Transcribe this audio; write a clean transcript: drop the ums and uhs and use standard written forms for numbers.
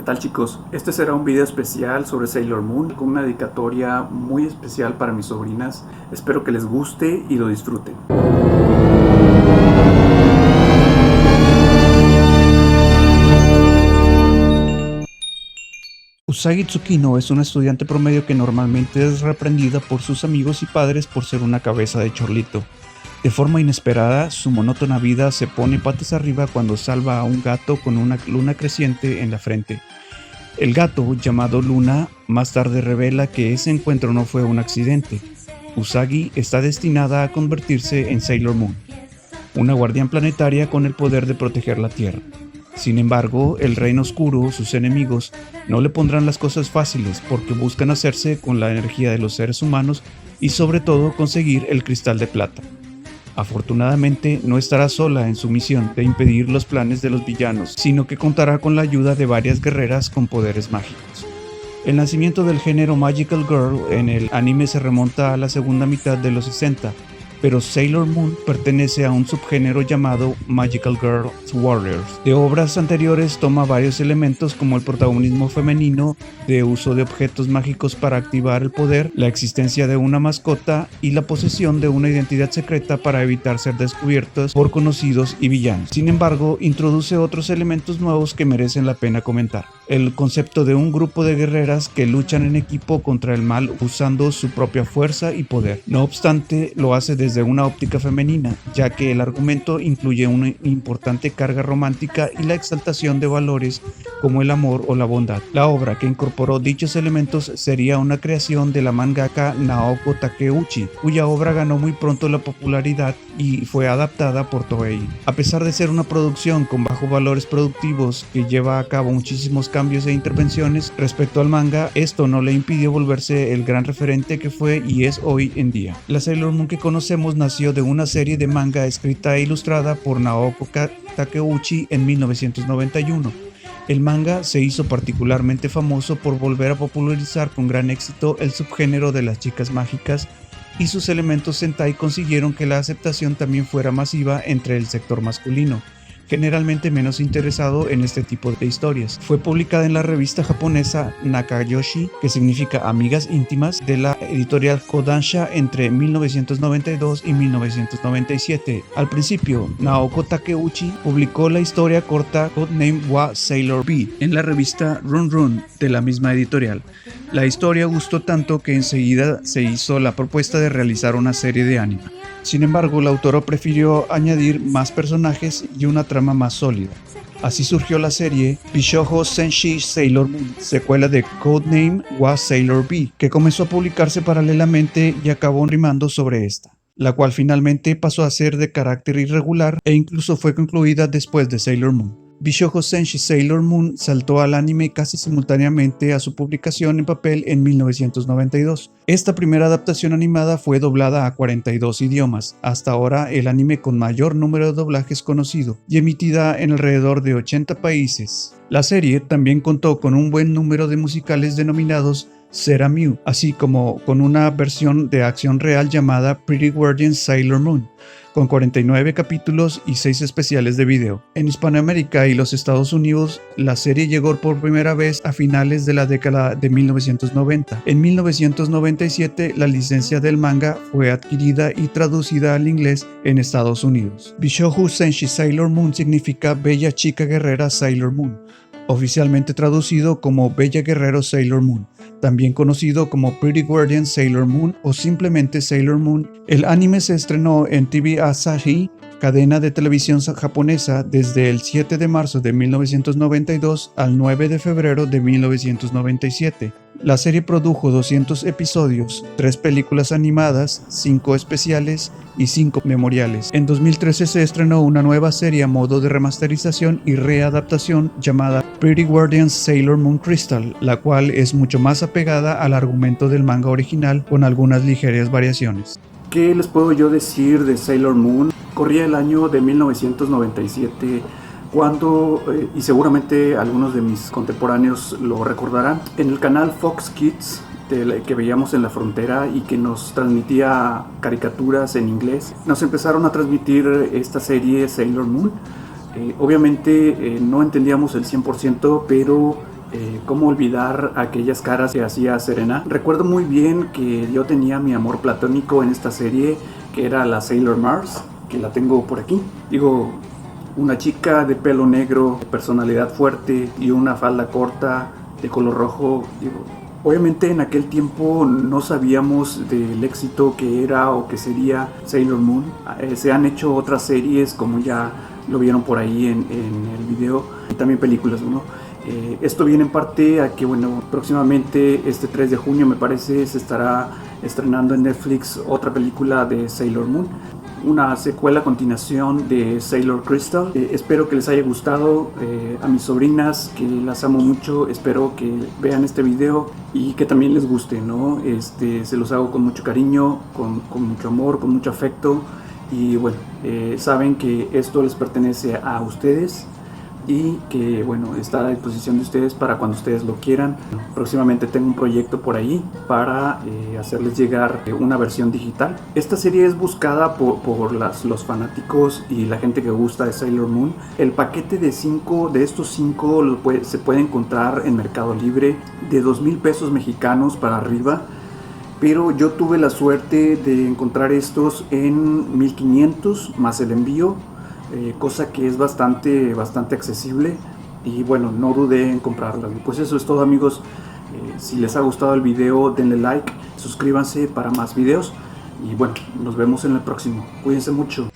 tal, chicos? Este será un video especial sobre Sailor Moon con una dedicatoria muy especial para mis sobrinas. Espero que les guste y lo disfruten. Usagi Tsukino es una estudiante promedio que normalmente es reprendida por sus amigos y padres por ser una cabeza de chorlito. De forma inesperada, su monótona vida se pone patas arriba cuando salva a un gato con una luna creciente en la frente. El gato, llamado Luna, más tarde revela que ese encuentro no fue un accidente. Usagi está destinada a convertirse en Sailor Moon, una guardián planetaria con el poder de proteger la Tierra. Sin embargo, el Reino Oscuro, sus enemigos, no le pondrán las cosas fáciles porque buscan hacerse con la energía de los seres humanos y sobre todo conseguir el cristal de plata. Afortunadamente, no estará sola en su misión de impedir los planes de los villanos, sino que contará con la ayuda de varias guerreras con poderes mágicos. El nacimiento del género Magical Girl en el anime se remonta a la segunda mitad de los 60, pero Sailor Moon pertenece a un subgénero llamado Magical Girl Warriors. De obras anteriores toma varios elementos como el protagonismo femenino, de uso de objetos mágicos para activar el poder, la existencia de una mascota y la posesión de una identidad secreta para evitar ser descubiertos por conocidos y villanos. Sin embargo, introduce otros elementos nuevos que merecen la pena comentar. El concepto de un grupo de guerreras que luchan en equipo contra el mal usando su propia fuerza y poder. No obstante, lo hace desde una óptica femenina, ya que el argumento incluye una importante carga romántica y la exaltación de valores como el amor o la bondad. La obra que incorporó dichos elementos sería una creación de la mangaka Naoko Takeuchi, cuya obra ganó muy pronto la popularidad y fue adaptada por Toei. A pesar de ser una producción con bajos valores productivos que lleva a cabo muchísimos cambios e intervenciones respecto al manga, esto no le impidió volverse el gran referente que fue y es hoy en día. La Sailor Moon que conocemos nació de una serie de manga escrita e ilustrada por Naoko Takeuchi en 1991. El manga se hizo particularmente famoso por volver a popularizar con gran éxito el subgénero de las chicas mágicas, y sus elementos Sentai consiguieron que la aceptación también fuera masiva entre el sector masculino, generalmente menos interesado en este tipo de historias. Fue publicada en la revista japonesa Nakayoshi, que significa amigas íntimas, de la editorial Kodansha entre 1992 y 1997. Al principio, Naoko Takeuchi publicó la historia corta Codename wa Sailor B en la revista Run Run de la misma editorial. La historia gustó tanto que enseguida se hizo la propuesta de realizar una serie de anime. Sin embargo, la autora prefirió añadir más personajes y una trama más sólida. Así surgió la serie Bishoujo Senshi Sailor Moon, secuela de Codename wa Sailor B, que comenzó a publicarse paralelamente y acabó rimando sobre esta, la cual finalmente pasó a ser de carácter irregular e incluso fue concluida después de Sailor Moon. Bishoujo Senshi Sailor Moon saltó al anime casi simultáneamente a su publicación en papel en 1992. Esta primera adaptación animada fue doblada a 42 idiomas, hasta ahora el anime con mayor número de doblajes conocido, y emitida en alrededor de 80 países. La serie también contó con un buen número de musicales denominados Sera Mew, así como con una versión de acción real llamada Pretty Guardian Sailor Moon, con 49 capítulos y 6 especiales de video. En Hispanoamérica y los Estados Unidos, la serie llegó por primera vez a finales de la década de 1990. En 1997, la licencia del manga fue adquirida y traducida al inglés en Estados Unidos. Bishoujo Senshi Sailor Moon significa Bella Chica Guerrera Sailor Moon, oficialmente traducido como Bella Guerrero Sailor Moon, también conocido como Pretty Guardian Sailor Moon o simplemente Sailor Moon. El anime se estrenó en TV Asahi, cadena de televisión japonesa, desde el 7 de marzo de 1992 al 9 de febrero de 1997. La serie produjo 200 episodios, 3 películas animadas, 5 especiales y 5 memoriales. En 2013 se estrenó una nueva serie a modo de remasterización y readaptación llamada Pretty Guardian Sailor Moon Crystal, la cual es mucho más apegada al argumento del manga original con algunas ligeras variaciones. ¿Qué les puedo yo decir de Sailor Moon? Corría el año de 1997 cuando, y seguramente algunos de mis contemporáneos lo recordarán, en el canal Fox Kids que veíamos en la frontera y que nos transmitía caricaturas en inglés, nos empezaron a transmitir esta serie Sailor Moon. Obviamente no entendíamos el 100%, pero cómo olvidar aquellas caras que hacía Serena. Recuerdo muy bien que yo tenía mi amor platónico en esta serie, que era la Sailor Mars, que la tengo por aquí. Digo, una chica de pelo negro, personalidad fuerte y una falda corta de color rojo. Digo, obviamente en aquel tiempo no sabíamos del éxito que era o que sería Sailor Moon. Se han hecho otras series, como ya lo vieron por ahí en el video, y también películas, ¿no? Esto viene en parte a que, bueno, próximamente este 3 de junio me parece se estará estrenando en Netflix otra película de Sailor Moon, una secuela a continuación de Sailor Crystal. Espero que les haya gustado. A mis sobrinas, que las amo mucho, espero que vean este video y que también les guste, ¿no? Se los hago con mucho cariño, con mucho amor, con mucho afecto, y bueno, saben que esto les pertenece a ustedes y que, bueno, está a disposición de ustedes para cuando ustedes lo quieran. Próximamente tengo un proyecto por ahí para hacerles llegar una versión digital. Esta serie es buscada por los fanáticos y la gente que gusta de Sailor Moon. El paquete de estos 5 se puede encontrar en Mercado Libre de 2,000 pesos mexicanos para arriba, pero yo tuve la suerte de encontrar estos en 1,500 más el envío, cosa que es bastante accesible, y bueno, no dudé en comprarlas. Pues eso es todo, amigos. Si les ha gustado el video, denle like, suscríbanse para más videos y bueno, nos vemos en el próximo. Cuídense mucho.